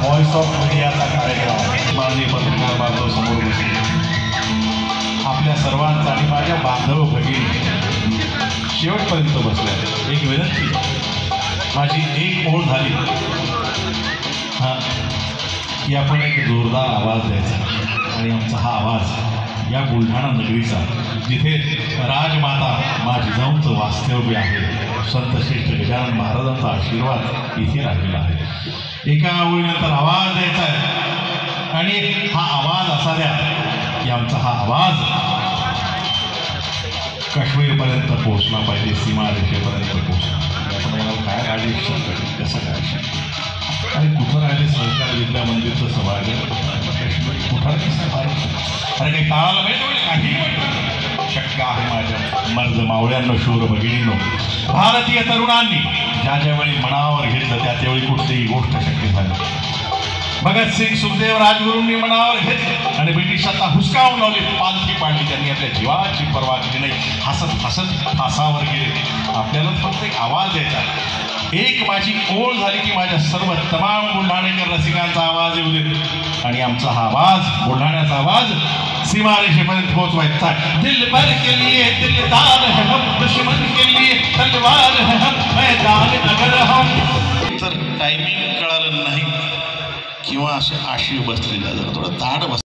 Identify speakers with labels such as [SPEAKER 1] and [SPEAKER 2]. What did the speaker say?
[SPEAKER 1] Voice of मीडियाचा कार्यक्रम माननीय पत्रकार बांधव समोर बसले आपल्या सर्वांचा आणि माझ्या बांधव भगिनी शेवटपर्यंत बसल्या। एक विनंती, माझी एक ओळ झाली हां की आपण एक जोरदार आवाज द्यायचा आणि आमचा हा आवाज या बुलढाणा नगरीचा, जिथे राजमाता मा जिजाऊंचं वास्तव्य आहे, संत श्रेष्ठ गजानन महाराजांचा आशीर्वाद इथे राहिलेला आहे, एका ओळीनंतर आवाज द्यायचा आहे आणि हा आवाज असा द्या की आमचा हा आवाज काश्मीरपर्यंत पोहोचला पाहिजे, सीमारेषेपर्यंत पोहोचला। आपण म्हणाल काय राजेश कसं काय आणि कुठं राहिले सरकार विद्या मंदिरचं सभागृह, कुठं अरे काही काळाला मिळत काही शक्य आहे माझ्या मर्द मावळ्यांनो, शूर भगिनींनो, भारतीय तरुणांनी ज्या ज्यावेळी मनावर घेतलं त्या त्यावेळी कुठलीही गोष्ट शक्य झाली। भगतसिंग, सुखदेव, राजगुरूंनी मनावर घेतले आणि ब्रिटिशांना हुसकावून लावली, पालखी पाडली, त्यांनी आपल्या जीवाची पर्वा केली नाही, हसत हसत फासावर गेले। आपल्याला फक्त एक आवाज द्यायचा, एक माझी ओळ झाली की माझ्या सर्व तमाम बुलढाणेकर रसिकांचा आवाज येऊ दे आणि आमचा हा आवाज, बुलढाण्याचा आवाज सीमारेषेपर्यंत पोहोचवायचा है। दिल भर के लिए दिलदार है हम, दुश्मन के लिए तलवार है हम, मैदान अगर हम। तर टायमिंग कळालं नाही किंवा असे आशी बसलेला जरा थोडं ताड बस